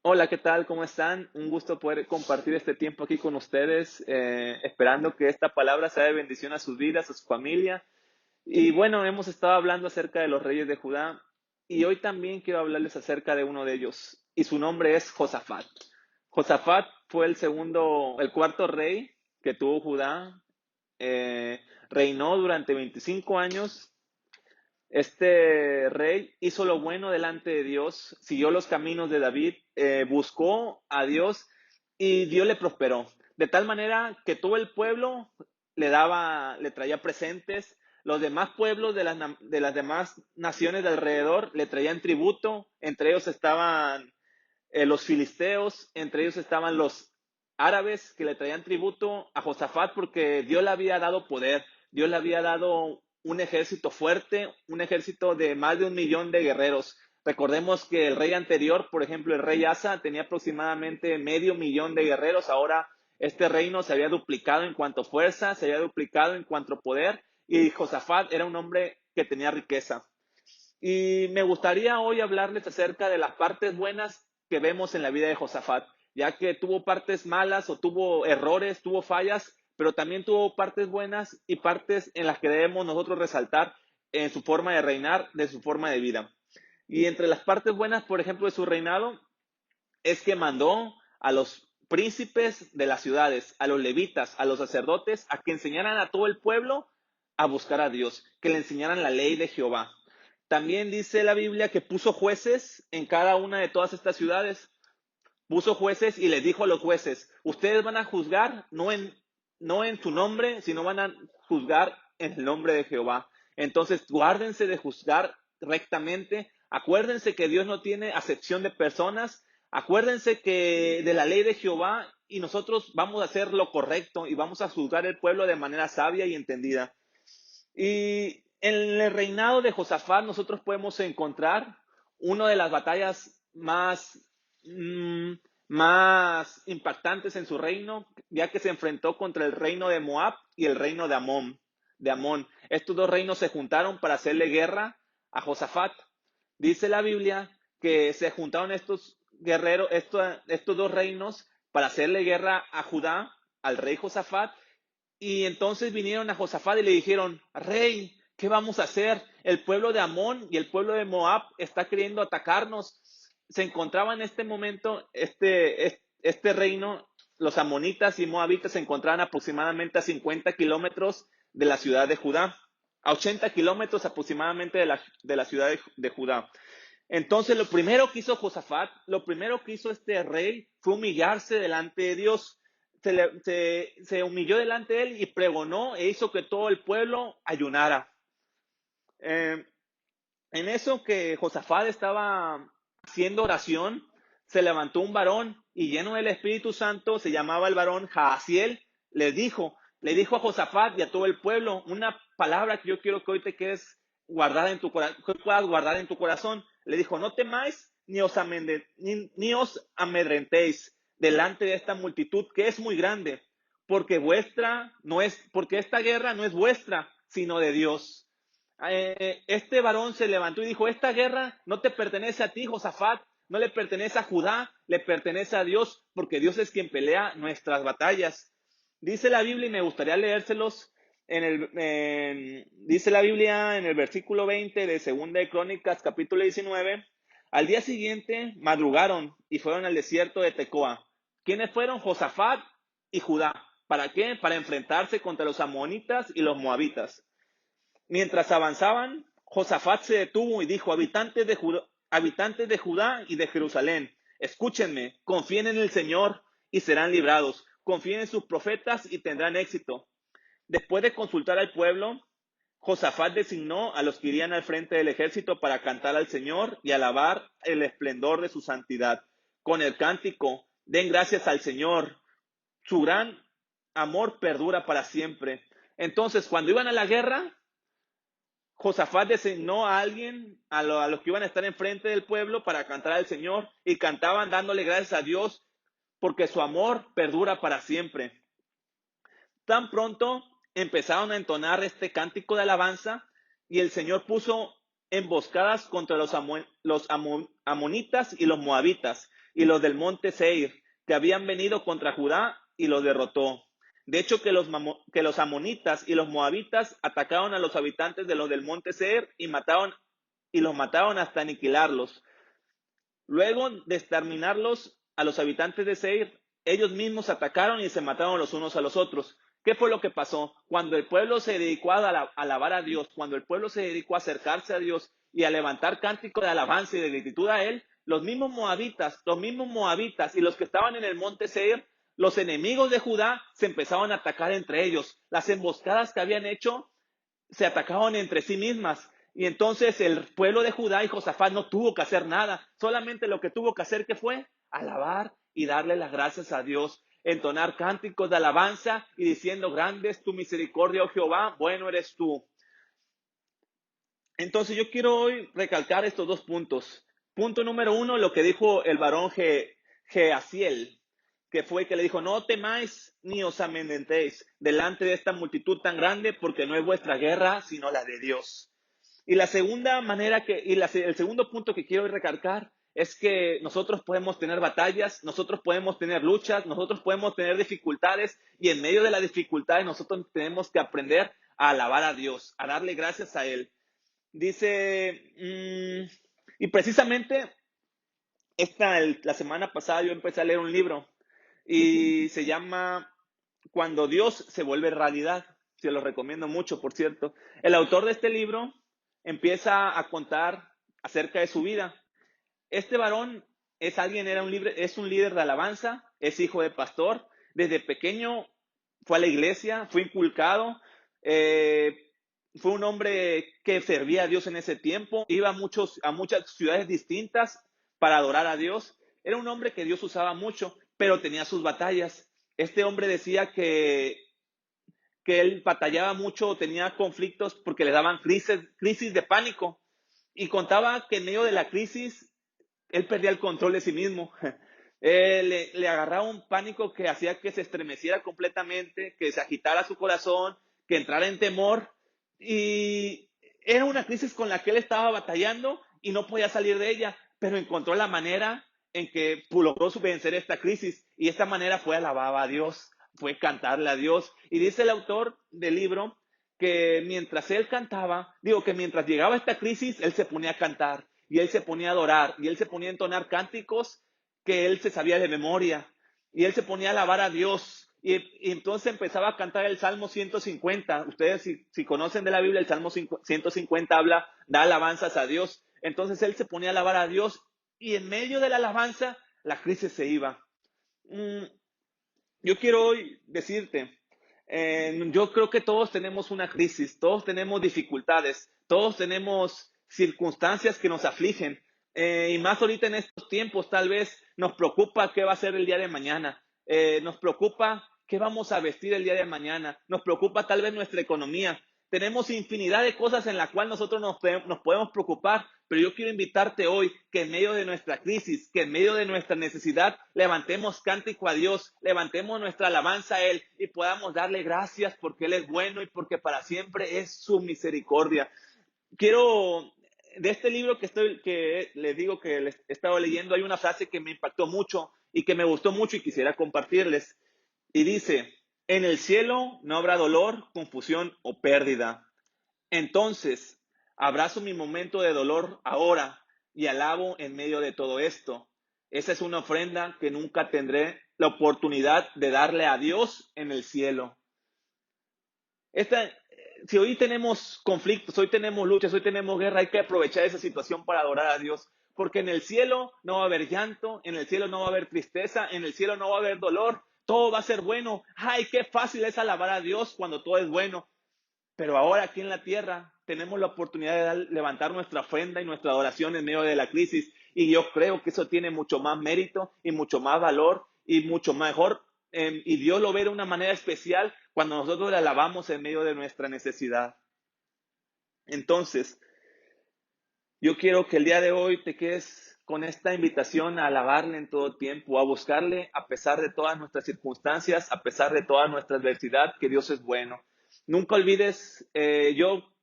Hola, ¿qué tal? ¿Cómo están? Un gusto poder compartir este tiempo aquí con ustedes, esperando que esta palabra sea de bendición a sus vidas, a su familia. Y bueno, hemos estado hablando acerca de los reyes de Judá y hoy también quiero hablarles acerca de uno de ellos y su nombre es Josafat. Josafat fue el cuarto rey que tuvo Judá. Reinó durante 25 años. Este rey hizo lo bueno delante de Dios, siguió los caminos de David, buscó a Dios y Dios le prosperó. De tal manera que todo el pueblo le traía presentes, los demás pueblos de las demás naciones de alrededor le traían tributo, entre ellos estaban los filisteos, entre ellos estaban los árabes que le traían tributo a Josafat porque Dios le había dado poder, Dios le había dado un ejército fuerte, un ejército de más de 1 millón de guerreros. Recordemos que el rey anterior, por ejemplo, el rey Asa, tenía aproximadamente medio millón de guerreros. Ahora este reino se había duplicado en cuanto a fuerza, se había duplicado en cuanto a poder, y Josafat era un hombre que tenía riqueza. Y me gustaría hoy hablarles acerca de las partes buenas que vemos en la vida de Josafat, ya que tuvo partes malas o tuvo errores, tuvo fallas, pero también tuvo partes buenas y partes en las que debemos nosotros resaltar en su forma de reinar, de su forma de vida. Y entre las partes buenas, por ejemplo, de su reinado, es que mandó a los príncipes de las ciudades, a los levitas, a los sacerdotes, a que enseñaran a todo el pueblo a buscar a Dios, que le enseñaran la ley de Jehová. También dice la Biblia que puso jueces en cada una de todas estas ciudades. Puso jueces y les dijo a los jueces, ustedes van a juzgar no en su nombre, sino van a juzgar en el nombre de Jehová. Entonces, guárdense de juzgar rectamente. Acuérdense que Dios no tiene acepción de personas. Acuérdense que de la ley de Jehová y nosotros vamos a hacer lo correcto y vamos a juzgar el pueblo de manera sabia y entendida. Y en el reinado de Josafat nosotros podemos encontrar una de las batallas más impactantes en su reino, ya que se enfrentó contra el reino de Moab y el reino de Amón. Estos dos reinos se juntaron para hacerle guerra a Josafat. Dice la Biblia que se juntaron estos guerreros, estos dos reinos, para hacerle guerra a Judá, al rey Josafat, y entonces vinieron a Josafat y le dijeron, rey, ¿qué vamos a hacer? El pueblo de Amón y el pueblo de Moab está queriendo atacarnos. Se encontraba en este momento, este reino, los amonitas y moabitas se encontraban aproximadamente a 50 kilómetros de la ciudad de Judá, a 80 kilómetros aproximadamente de la ciudad de Judá. Entonces, lo primero que hizo Josafat, lo primero que hizo este rey fue humillarse delante de Dios. Se humilló delante de él y pregonó e hizo que todo el pueblo ayunara. Eh, en eso que Josafat estaba haciendo oración, se levantó un varón y lleno del Espíritu Santo, se llamaba el varón Jaasiel, le dijo a Josafat y a todo el pueblo una palabra que yo quiero que hoy te quedes guardada en tu corazón, que puedas guardar en tu corazón. Le dijo, no temáis ni os amedrentéis delante de esta multitud que es muy grande, porque esta guerra no es vuestra, sino de Dios. Este varón se levantó y dijo, esta guerra no te pertenece a ti, Josafat, no le pertenece a Judá, le pertenece a Dios, porque Dios es quien pelea nuestras batallas. Dice la Biblia, y me gustaría leérselos, dice la Biblia en el versículo 20 de 2 de Crónicas, capítulo 19, al día siguiente madrugaron y fueron al desierto de Tecoa. ¿Quiénes fueron? Josafat y Judá. ¿Para qué? Para enfrentarse contra los amonitas y los moabitas. Mientras avanzaban, Josafat se detuvo y dijo, habitantes de Judá y de Jerusalén, escúchenme, confíen en el Señor y serán librados, confíen en sus profetas y tendrán éxito. Después de consultar al pueblo, Josafat designó a los que irían al frente del ejército para cantar al Señor y alabar el esplendor de su santidad. Con el cántico, den gracias al Señor, su gran amor perdura para siempre. Entonces, cuando iban a la guerra, Josafat designó a alguien, a los que iban a estar enfrente del pueblo para cantar al Señor, y cantaban dándole gracias a Dios porque su amor perdura para siempre. Tan pronto empezaron a entonar este cántico de alabanza y el Señor puso emboscadas contra los amonitas y los moabitas. y los del monte Seir, que habían venido contra Judá, y los derrotó. De hecho, que los amonitas y los moabitas atacaron a los habitantes de los del monte Seir y los mataron hasta aniquilarlos. Luego de exterminarlos a los habitantes de Seir, ellos mismos atacaron y se mataron los unos a los otros. ¿Qué fue lo que pasó? Cuando el pueblo se dedicó a alabar a Dios, cuando el pueblo se dedicó a acercarse a Dios y a levantar cánticos de alabanza y de gratitud a Él, los mismos moabitas y los que estaban en el monte Seir, los enemigos de Judá, se empezaron a atacar entre ellos. Las emboscadas que habían hecho se atacaban entre sí mismas. Y entonces el pueblo de Judá y Josafat no tuvo que hacer nada. Solamente lo que tuvo que hacer, ¿qué fue? Alabar y darle las gracias a Dios. Entonar cánticos de alabanza y diciendo, grande es tu misericordia, oh Jehová, bueno eres tú. Entonces yo quiero hoy recalcar estos dos puntos. Punto número uno, lo que dijo el varón Geasiel, que fue que le dijo, no temáis ni os amedrentéis delante de esta multitud tan grande, porque no es vuestra guerra, sino la de Dios. Y la segunda manera el segundo punto que quiero recalcar es que nosotros podemos tener batallas, nosotros podemos tener luchas, nosotros podemos tener dificultades, y en medio de las dificultades nosotros tenemos que aprender a alabar a Dios, a darle gracias a Él. Dice, y precisamente la semana pasada yo empecé a leer un libro y se llama Cuando Dios se vuelve realidad. Se lo recomiendo mucho, por cierto. El autor de este libro empieza a contar acerca de su vida. Este varón es un líder de alabanza, es hijo de pastor. Desde pequeño fue a la iglesia, fue inculcado. Fue un hombre que servía a Dios en ese tiempo. Iba a muchas ciudades distintas para adorar a Dios. Era un hombre que Dios usaba mucho, pero tenía sus batallas. Este hombre decía que él batallaba mucho, tenía conflictos porque le daban crisis de pánico. Y contaba que en medio de la crisis, él perdía el control de sí mismo. Le agarraba un pánico que hacía que se estremeciera completamente, que se agitara su corazón, que entrara en temor. Y era una crisis con la que él estaba batallando y no podía salir de ella, pero encontró la manera en que logró vencer esta crisis, y esta manera fue alabar a Dios, fue cantarle a Dios. Y dice el autor del libro que mientras él cantaba, que mientras llegaba esta crisis, él se ponía a cantar, y él se ponía a adorar, y él se ponía a entonar cánticos que él se sabía de memoria, y él se ponía a alabar a Dios, y entonces empezaba a cantar el Salmo 150. Ustedes si conocen de la Biblia, el Salmo 150 da alabanzas a Dios. Entonces él se ponía a alabar a Dios, y en medio de la alabanza, la crisis se iba. Yo quiero hoy decirte, yo creo que todos tenemos una crisis, todos tenemos dificultades, todos tenemos circunstancias que nos afligen, y más ahorita en estos tiempos tal vez nos preocupa qué va a ser el día de mañana, nos preocupa qué vamos a vestir el día de mañana, nos preocupa tal vez nuestra economía. Tenemos infinidad de cosas en las cuales nosotros nos podemos preocupar, pero yo quiero invitarte hoy que en medio de nuestra crisis, que en medio de nuestra necesidad, levantemos cántico a Dios, levantemos nuestra alabanza a Él y podamos darle gracias porque Él es bueno y porque para siempre es su misericordia. Quiero, de este libro que les digo que les he estado leyendo, hay una frase que me impactó mucho y que me gustó mucho y quisiera compartirles. Y dice, en el cielo no habrá dolor, confusión o pérdida. Entonces, abrazo mi momento de dolor ahora y alabo en medio de todo esto. Esa es una ofrenda que nunca tendré la oportunidad de darle a Dios en el cielo. Si hoy tenemos conflictos, hoy tenemos luchas, hoy tenemos guerra, hay que aprovechar esa situación para adorar a Dios. Porque en el cielo no va a haber llanto, en el cielo no va a haber tristeza, en el cielo no va a haber dolor, todo va a ser bueno. ¡Ay, qué fácil es alabar a Dios cuando todo es bueno! Pero ahora aquí en la tierra tenemos la oportunidad de levantar nuestra ofrenda y nuestra adoración en medio de la crisis. Y yo creo que eso tiene mucho más mérito y mucho más valor y mucho mejor. Y Dios lo ve de una manera especial cuando nosotros le alabamos en medio de nuestra necesidad. Entonces, yo quiero que el día de hoy te quedes con esta invitación a alabarle en todo tiempo, a buscarle a pesar de todas nuestras circunstancias, a pesar de toda nuestra adversidad, que Dios es bueno. Nunca olvides,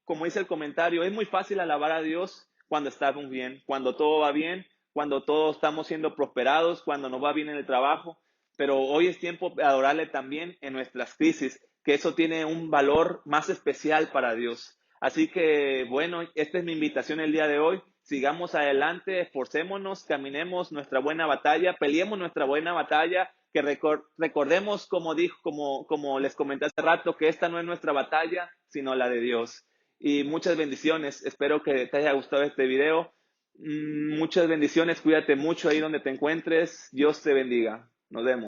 como dice el comentario, es muy fácil alabar a Dios cuando estamos bien, cuando todo va bien, cuando todos estamos siendo prosperados, cuando nos va bien en el trabajo, pero hoy es tiempo de adorarle también en nuestras crisis, que eso tiene un valor más especial para Dios. Así que, bueno, esta es mi invitación el día de hoy. Sigamos adelante, esforcémonos, caminemos nuestra buena batalla, peleemos nuestra buena batalla, que recordemos, como les comenté hace rato, que esta no es nuestra batalla, sino la de Dios. Y muchas bendiciones. Espero que te haya gustado este video. Muchas bendiciones. Cuídate mucho ahí donde te encuentres. Dios te bendiga. Nos vemos.